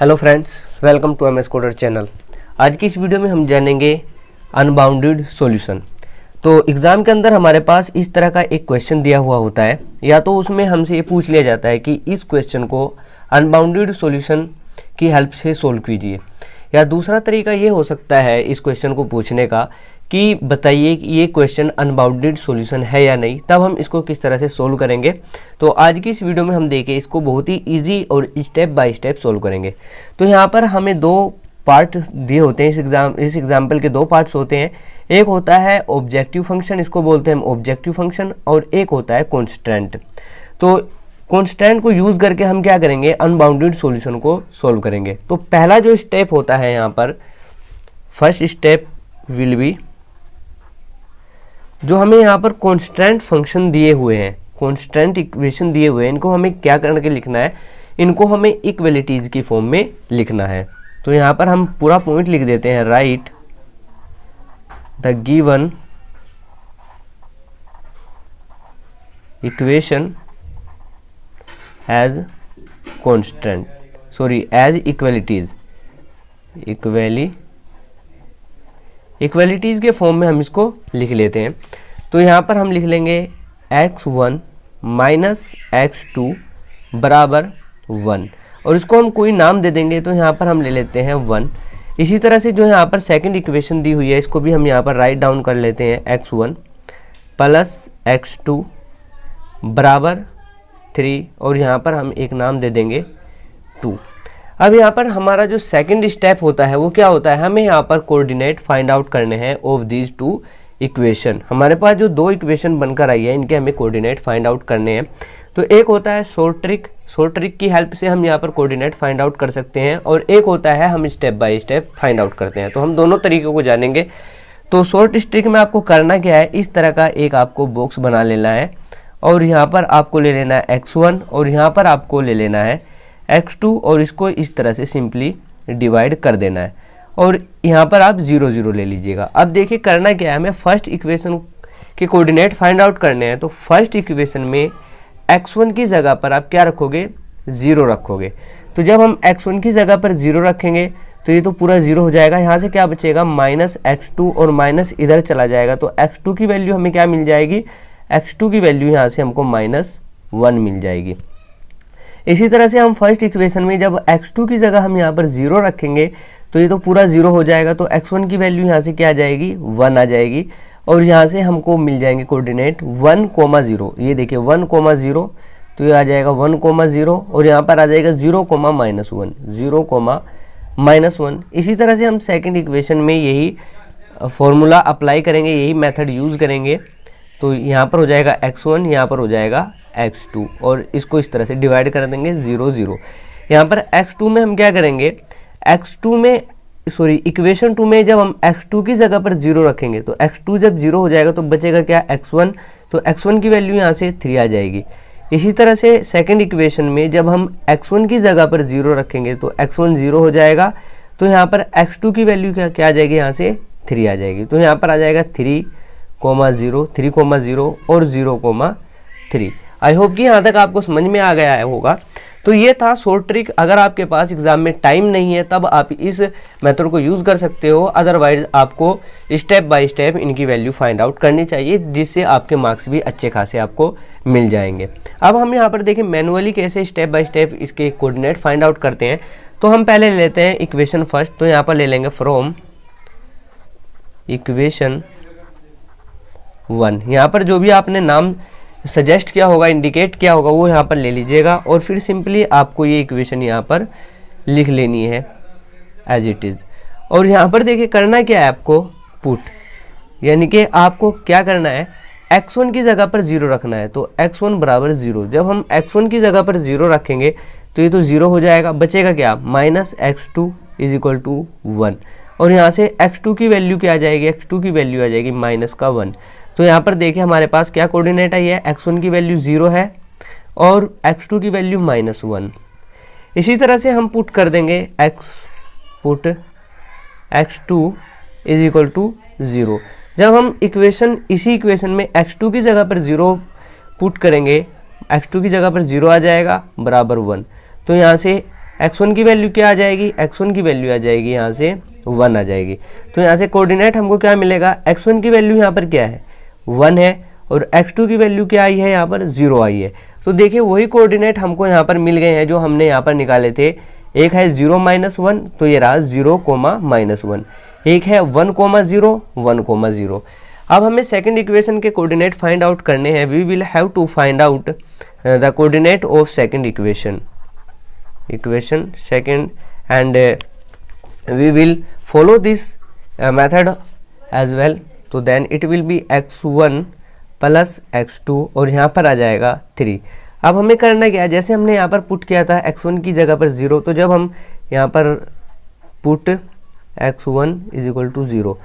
Hello friends, welcome to MS coder channel. आज की इस वीडियो में हम जानेंगे अनबाउंडेड सॉल्यूशन। तो एग्ज़ाम के अंदर हमारे पास इस तरह का एक क्वेश्चन दिया हुआ होता है, या तो उसमें हमसे ये पूछ लिया जाता है कि इस क्वेश्चन को अनबाउंडेड सॉल्यूशन की हेल्प से सोल्व कीजिए। या दूसरा तरीका ये हो सकता है इस क्वेश्चन को पूछने का कि बताइए कि ये क्वेश्चन अनबाउंडेड सॉल्यूशन है या नहीं, तब हम इसको किस तरह से सोल्व करेंगे। तो आज की इस वीडियो में हम देखें इसको बहुत ही इजी और स्टेप बाय स्टेप सोल्व करेंगे। तो यहाँ पर हमें दो पार्ट दिए होते हैं, इस एग्जाम्पल के दो पार्ट्स होते हैं। एक होता है ऑब्जेक्टिव फंक्शन, इसको बोलते हैं हम ऑब्जेक्टिव फंक्शन, और एक होता है कॉन्स्टेंट। तो कॉन्स्टेंट को यूज़ करके हम क्या करेंगे, अनबाउंडेड सॉल्यूशन को सोल्व करेंगे। तो पहला जो स्टेप होता है यहाँ पर, फर्स्ट स्टेप विल बी, जो हमें यहाँ पर कॉन्स्टेंट फंक्शन दिए हुए हैं, कॉन्स्टेंट इक्वेशन दिए हुए हैं, इनको हमें क्या करके लिखना है, इनको हमें इक्वलिटीज की फॉर्म में लिखना है। तो यहाँ पर हम पूरा पॉइंट लिख देते हैं, write the given equation as constant, sorry as equalities, equalities के फॉर्म में हम इसको लिख लेते हैं। तो यहाँ पर हम लिख लेंगे x1 माइनस x2 बराबर 1, और इसको हम कोई नाम दे देंगे। तो यहाँ पर हम ले लेते हैं 1। इसी तरह से जो यहाँ पर सेकंड इक्वेशन दी हुई है, इसको भी हम यहाँ पर राइट डाउन कर लेते हैं, x1 प्लस x2 बराबर 3, और यहाँ पर हम एक नाम दे देंगे 2। अब यहाँ पर हमारा जो सेकंड स्टेप होता है वो क्या होता है, हमें यहाँ पर कोऑर्डिनेट फाइंड आउट करने हैं ऑफ दीज टू इक्वेशन। हमारे पास जो दो इक्वेशन बनकर आई है, इनके हमें कोऑर्डिनेट फाइंड आउट करने हैं। तो एक होता है शॉर्ट ट्रिक की हेल्प से हम यहाँ पर कोऑर्डिनेट फाइंड आउट कर सकते हैं, और एक होता है हम step by step find out करते हैं। तो हम दोनों तरीकों को जानेंगे। तो शॉर्ट ट्रिक में आपको करना क्या है, इस तरह का एक आपको बॉक्स बना लेना है, और यहाँ पर आपको ले लेना है x1, और यहाँ पर आपको ले लेना है x2, और इसको इस तरह से सिंपली डिवाइड कर देना है, और यहाँ पर आप 0 0 ले लीजिएगा। अब देखिए करना क्या है, हमें फर्स्ट इक्वेशन के कोऑर्डिनेट फाइंड आउट करने हैं। तो फर्स्ट इक्वेशन में x1 की जगह पर आप क्या रखोगे, 0 रखोगे। तो जब हम x1 की जगह पर 0 रखेंगे तो ये तो पूरा 0 हो जाएगा। यहाँ से क्या बचेगा, माइनस x2, और माइनस इधर चला जाएगा। तो x2 की वैल्यू हमें क्या मिल जाएगी, x2 की वैल्यू यहाँ से हमको -1 मिल जाएगी। इसी तरह से हम फर्स्ट इक्वेशन में जब x2 की जगह हम यहाँ पर 0 रखेंगे तो ये तो पूरा 0 हो जाएगा। तो x1 की वैल्यू यहाँ से क्या आ जाएगी, 1 आ जाएगी, और यहाँ से हमको मिल जाएंगे कोऑर्डिनेट 1, 0। ये देखिए 1, 0, तो ये आ जाएगा 1, 0, और यहाँ पर आ जाएगा 0, -1, 0, -1। इसी तरह से हम सेकेंड इक्वेशन में यही फॉर्मूला अप्लाई करेंगे, यही मेथड यूज़ करेंगे। तो यहाँ पर हो जाएगा x1, यहाँ पर हो जाएगा x2, और इसको इस तरह से डिवाइड कर देंगे 0 0। यहाँ पर x2 में हम क्या करेंगे, इक्वेशन 2 में जब हम x2 की जगह पर 0 रखेंगे तो x2 जब 0 हो जाएगा तो बचेगा क्या, x1। तो x1 की वैल्यू यहाँ से 3 आ जाएगी। इसी तरह से सेकंड इक्वेशन में जब हम x1 की जगह पर 0 रखेंगे तो x1 0 हो जाएगा। तो यहाँ पर x2 की वैल्यू क्या आ जाएगी, यहाँ से 3 आ जाएगी। तो यहाँ पर आ जाएगा 3, 0, 3, 0 और 0, 3। आई होप कि यहाँ तक आपको समझ में आ गया होगा। तो ये था शॉर्ट ट्रिक। अगर आपके पास एग्जाम में टाइम नहीं है तब आप इस मेथड को यूज़ कर सकते हो, अदरवाइज आपको स्टेप बाय स्टेप इनकी वैल्यू फाइंड आउट करनी चाहिए, जिससे आपके मार्क्स भी अच्छे खासे आपको मिल जाएंगे। अब हम यहाँ पर देखें मैनुअली कैसे स्टेप बाय स्टेप इसके कोऑर्डिनेट फाइंड आउट करते हैं। तो हम पहले ले लेते हैं इक्वेशन फर्स्ट। तो यहाँ पर ले लेंगे फ्रॉम इक्वेशन 1। यहाँ पर जो भी आपने नाम सजेस्ट किया होगा, इंडिकेट किया होगा, वो यहाँ पर ले लीजिएगा, और फिर सिंपली आपको ये इक्वेशन यहाँ पर लिख लेनी है एज इट इज़। और यहाँ पर देखिए करना क्या है, आपको पुट, यानी कि आपको क्या करना है, x1 की जगह पर 0 रखना है। तो x1 बराबर 0। जब हम x1 की जगह पर 0 रखेंगे तो ये तो 0 हो जाएगा, बचेगा क्या, -x2 = 1, और यहाँ से x2 की वैल्यू क्या आ जाएगी, x2 की वैल्यू आ जाएगी -1। तो यहाँ पर देखिए हमारे पास क्या कोऑर्डिनेट है, ये x1 की वैल्यू 0 है और x2 की वैल्यू -1। इसी तरह से हम पुट कर देंगे x2 = 0। जब हम इसी इक्वेशन में x2 की जगह पर 0 पुट करेंगे, x2 की जगह पर 0 आ जाएगा बराबर 1। तो यहाँ से x1 की वैल्यू क्या आ जाएगी, x1 की वैल्यू आ जाएगी यहाँ से 1 आ जाएगी। तो यहाँ से कोऑर्डिनेट हमको क्या मिलेगा, x1 की वैल्यू यहाँ पर क्या है 1 है और x2 की वैल्यू क्या आई है यहाँ पर 0 आई है। तो देखिए वही कोऑर्डिनेट हमको यहाँ पर मिल गए हैं जो हमने यहाँ पर निकाले थे। एक है 0 -1 तो ये रहा 0, -1, एक है 1, 0, 1, 0। अब हमें सेकंड इक्वेशन के कोऑर्डिनेट फाइंड आउट करने हैं। We will have to find out the coordinate of second equation second and we will follow this method as well. तो then it will be x1 + x2 और यहाँ पर आ जाएगा 3। अब हमें करना क्या है, जैसे हमने यहाँ पर पुट किया था x1 की जगह पर 0, तो जब हम यहाँ पर पुट x1 = 0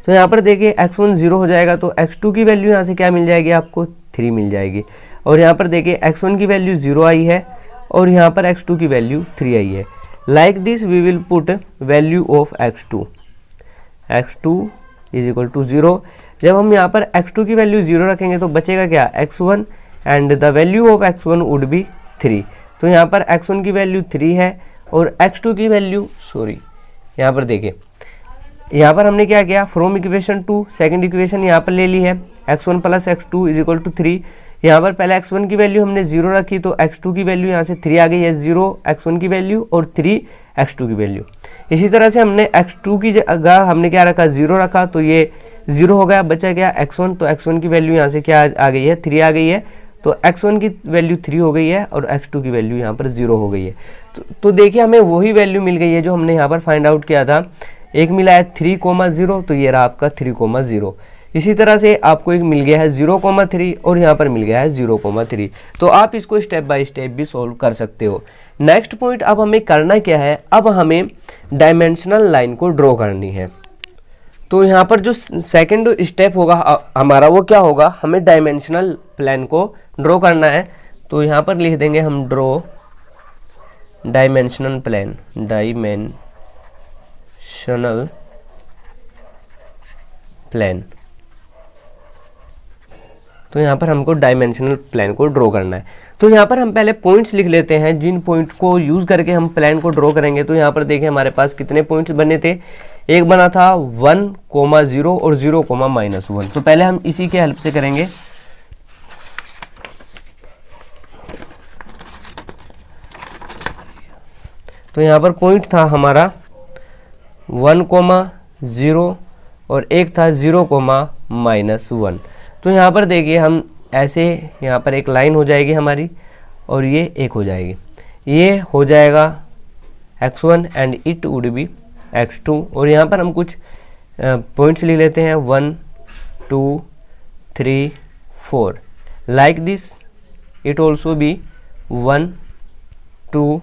तो यहाँ पर देखिए x1 0 हो जाएगा तो x2 की वैल्यू यहाँ से क्या मिल जाएगी आपको 3 मिल जाएगी। और यहाँ पर देखिए x1 की वैल्यू 0 आई है और यहाँ पर x2 की वैल्यू 3 आई है। Like this we will put value of x2 = 0। जब हम यहाँ पर x2 की वैल्यू 0 रखेंगे तो बचेगा क्या x1 and the value of x1 would be 3। तो यहाँ पर x1 की वैल्यू 3 है और x2 की वैल्यू यहाँ पर देखिए यहाँ पर हमने क्या किया, from equation two second equation यहाँ पर ले ली है x1 + x2 = 3। यहाँ पर पहले x1 की वैल्यू हमने 0 रखी तो x2 की वैल्यू यहाँ से 3 आ गई है, 0 x1 की वैल्यू और 3 x2 की वैल्यू। इसी तरह से हमने x2 की जगह हमने क्या रखा 0 रखा तो ये 0 हो गया, बचा गया x1। तो x1 की वैल्यू यहाँ से क्या आ गई है 3 आ गई है, तो x1 की वैल्यू 3 हो गई है और x2 की वैल्यू यहाँ पर 0 हो गई है। तो देखिए हमें वही वैल्यू मिल गई है जो हमने यहाँ पर फाइंड आउट किया था। एक मिला है 3, 0 तो ये रहा आपका 3, 0। इसी तरह से आपको एक मिल गया है 0, 3 और यहाँ पर मिल गया है 0, 3। तो आप इसको स्टेप बाय स्टेप भी सोल्व कर सकते हो। नेक्स्ट पॉइंट अब हमें करना क्या है, अब हमें डायमेंशनल लाइन को ड्रॉ करनी है। तो यहाँ पर जो सेकंड स्टेप होगा हमारा वो क्या होगा, हमें डायमेंशनल प्लान को ड्रॉ करना है। तो यहाँ पर लिख देंगे हम draw dimensional plan, dimensional plan. तो यहाँ पर हमको डायमेंशनल प्लान को ड्रॉ करना है। तो यहाँ पर हम पहले पॉइंट्स लिख लेते हैं जिन पॉइंट को यूज़ करके हम प्लान को ड्रॉ करेंगे। तो यहाँ पर देखिए हमारे पास कितने पॉइंट्स बने थे, एक बना था 1, 0 और 0, -1। तो पहले हम इसी के हेल्प से करेंगे। तो यहाँ पर पॉइंट था हमारा 1, 0 और एक था 0, -1। तो यहाँ पर देखिए हम ऐसे यहाँ पर एक लाइन हो जाएगी हमारी और ये एक हो जाएगी, ये हो जाएगा x1 and it would be x2। और यहाँ पर हम कुछ पॉइंट्स ले लेते हैं 1, 2, 3, 4। Like this it also be 1, 2,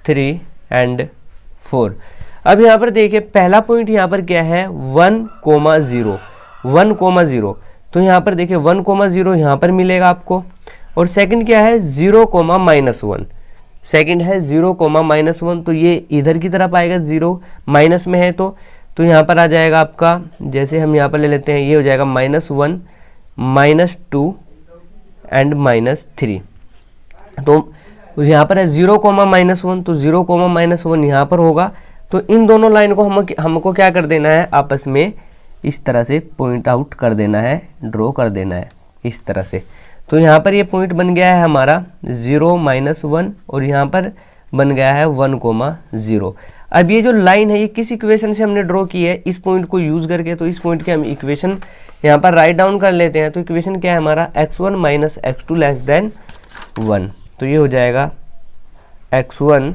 3 and 4। अब यहाँ पर देखिए पहला पॉइंट यहाँ पर क्या है 1, 0। तो यहाँ पर देखिए 1, 0 यहाँ पर मिलेगा आपको। और सेकंड क्या है 0, -1। सेकंड है 0, -1 तो ये इधर की तरफ आएगा, 0 माइनस में है तो यहाँ पर आ जाएगा आपका, जैसे हम यहाँ पर ले लेते हैं, ये हो जाएगा -1, -2 एंड -3। तो यहाँ पर है 0, -1 तो 0, -1 यहाँ पर होगा। तो इन दोनों लाइन को हमको क्या कर देना है, आपस में इस तरह से पॉइंट आउट कर देना है, ड्रॉ कर देना है इस तरह से। तो यहाँ पर ये पॉइंट बन गया है हमारा 0, -1 और यहाँ पर बन गया है 1, 0। अब ये जो लाइन है ये किस इक्वेशन से हमने ड्रॉ की है, इस पॉइंट को यूज़ करके। तो इस पॉइंट की हम इक्वेशन यहाँ पर राइट डाउन कर लेते हैं। तो इक्वेशन क्या है हमारा, x1 - x2 <1। तो ये हो जाएगा x1 -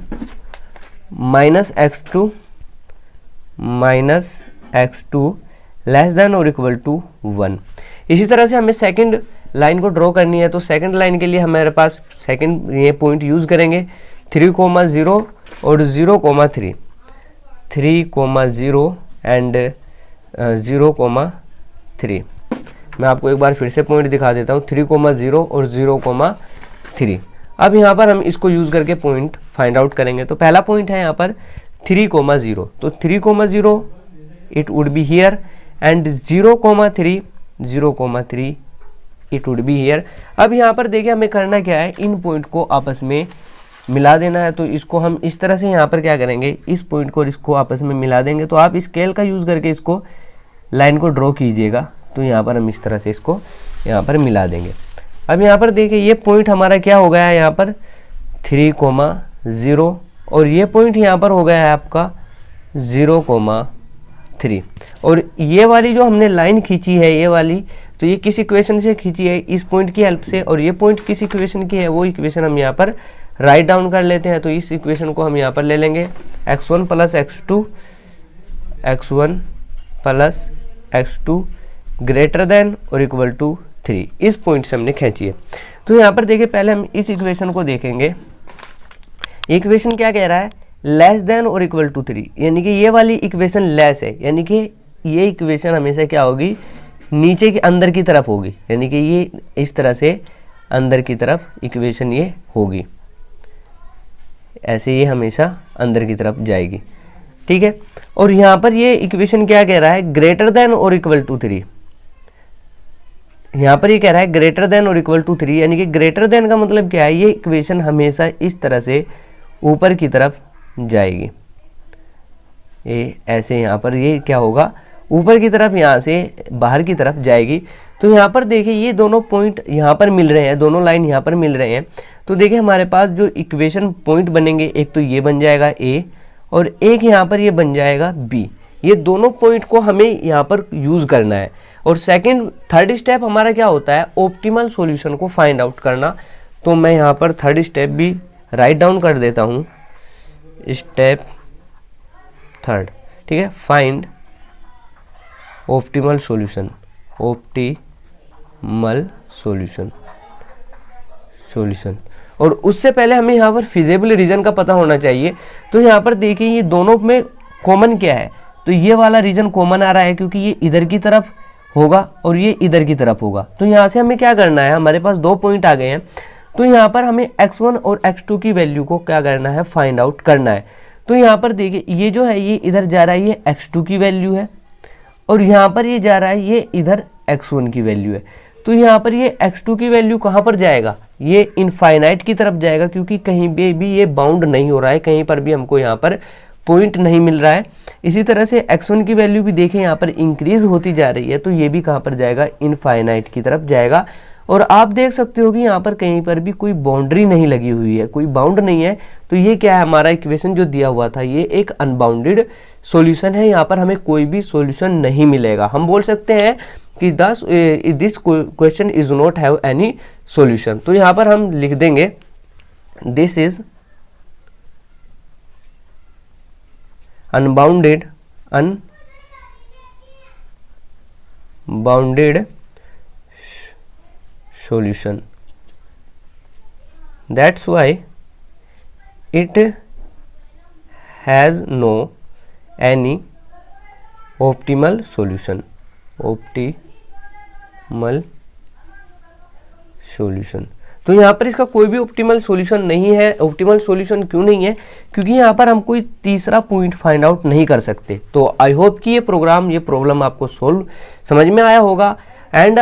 x2 < < 1। इसी तरह से हमें सेकंड लाइन को ड्रॉ करनी है। तो सेकंड लाइन के लिए हमारे पास सेकंड ये पॉइंट यूज़ करेंगे 3, 0 और 0, 3। 3, 0 एंड 0, 3। मैं आपको एक बार फिर से पॉइंट दिखा देता हूँ, 3, 0 और 0, 3। अब यहाँ पर हम इसको यूज़ करके पॉइंट फाइंड आउट करेंगे। तो पहला पॉइंट है यहाँ पर 3, 0। तो 3, 0 it would be here and 0, 3 it would be here. अब यहाँ पर देखिए हमें करना क्या है, इन पॉइंट को आपस में मिला देना है, तो इसको हम इस तरह से यहाँ पर क्या करेंगे, इस पॉइंट को और इसको आपस में मिला देंगे। तो आप स्केल का यूज़ करके इसको लाइन को ड्रॉ कीजिएगा। तो यहाँ पर हम इस तरह से इसको यहाँ पर मिला देंगे। अब यहाँ पर देखिए ये पॉइंट हमारा क्या हो गया है, यहाँ पर 3,0 और ये पॉइंट यहाँ पर हो गया है आपका 0,3। और ये वाली जो हमने लाइन खींची है ये वाली, तो ये किस इक्वेशन से खींची है, इस पॉइंट की हेल्प से, और ये पॉइंट किस इक्वेशन की है, वो इक्वेशन हम यहाँ पर राइट डाउन कर लेते हैं। तो इस इक्वेशन को हम यहाँ पर ले लेंगे x1 plus x2 greater than और इक्वल टू 3, इस पॉइंट से हमने खींची है। तो यहाँ पर देखिए पहले हम इस इक्वेशन को देखेंगे। इक्वेशन क्या कह रहा है, लेस देन और इक्वल टू 3, यानी कि ये वाली इक्वेशन लेस है, यानी कि ये इक्वेशन हमेशा क्या होगी, नीचे के अंदर की तरफ होगी, यानी कि ये इस तरह से अंदर की तरफ इक्वेशन ये होगी, ऐसे ये हमेशा अंदर की तरफ जाएगी, ठीक है। और यहाँ पर ये इक्वेशन क्या कह रहा है, ग्रेटर देन और इक्वल टू 3, यहाँ पर ये कह रहा है ग्रेटर देन और इक्वल टू 3, यानी कि ग्रेटर देन का मतलब क्या है, ये इक्वेशन हमेशा इस तरह से ऊपर की तरफ जाएगी, ये ऐसे यहाँ पर ये क्या होगा, ऊपर की तरफ, यहाँ से बाहर की तरफ जाएगी। तो यहाँ पर देखिए ये दोनों पॉइंट यहाँ पर मिल रहे हैं, दोनों लाइन यहाँ पर मिल रहे हैं। तो देखिए हमारे पास जो इक्वेशन पॉइंट बनेंगे, एक तो ये बन जाएगा A और एक यहाँ पर ये बन जाएगा B। ये दोनों पॉइंट को हमें यहाँ पर यूज़ करना है। और थर्ड स्टेप हमारा क्या होता है, ऑप्टिमल सॉल्यूशन को फाइंड आउट करना। तो मैं यहाँ पर थर्ड स्टेप भी राइट डाउन कर देता हूँ, स्टेप थर्ड, ठीक है, फाइंड ऑप्टिमल सॉल्यूशन, सॉल्यूशन। और उससे पहले हमें यहाँ पर फिजिबल रीजन का पता होना चाहिए। तो यहाँ पर देखिए ये दोनों में कॉमन क्या है, तो ये वाला रीजन कॉमन आ रहा है क्योंकि ये इधर की तरफ होगा और ये इधर की तरफ होगा। तो यहाँ से हमें क्या करना है, हमारे पास दो पॉइंट आ गए हैं, तो यहाँ पर हमें x1 और x2 की वैल्यू को क्या करना है, फाइंड आउट करना है। तो यहाँ पर देखिए ये जो है ये इधर जा रहा है, ये x2 की वैल्यू है, और यहाँ पर ये जा रहा है, ये इधर x1 की वैल्यू है। तो यहाँ पर ये x2 की वैल्यू कहाँ पर जाएगा, ये इनफाइनाइट की तरफ जाएगा, क्योंकि कहीं पे भी ये बाउंड नहीं हो रहा है, कहीं पर भी हमको यहाँ पर पॉइंट नहीं मिल रहा है। इसी तरह से x1 की वैल्यू भी देखें यहाँ पर इंक्रीज होती जा रही है, तो ये भी कहाँ पर जाएगा, इनफाइनाइट की तरफ जाएगा। और आप देख सकते हो कि यहाँ पर कहीं पर भी कोई बाउंड्री नहीं लगी हुई है, कोई बाउंड नहीं है। तो ये क्या है, हमारा इक्वेशन जो दिया हुआ था ये एक अनबाउंडेड सॉल्यूशन है, यहाँ पर हमें कोई भी सॉल्यूशन नहीं मिलेगा। हम बोल सकते हैं कि this question is not have any solution. तो यहाँ पर हम लिख देंगे this is unbounded solution, that's why it has no any optimal solution, तो यहाँ पर इसका कोई भी ऑप्टिमल सॉल्यूशन नहीं है। ऑप्टिमल सॉल्यूशन क्यों नहीं है, क्योंकि यहाँ पर हम कोई तीसरा पॉइंट फाइंड आउट नहीं कर सकते। तो आई होप कि ये प्रॉब्लम आपको सोल्व समझ में आया होगा। And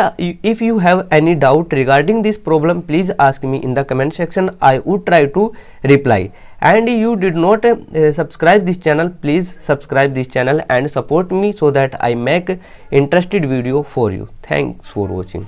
if you have any doubt regarding this problem, please ask me in the comment section. I would try to reply. And you did not subscribe this channel, please subscribe this channel and support me so that I make interested video for you. Thanks for watching.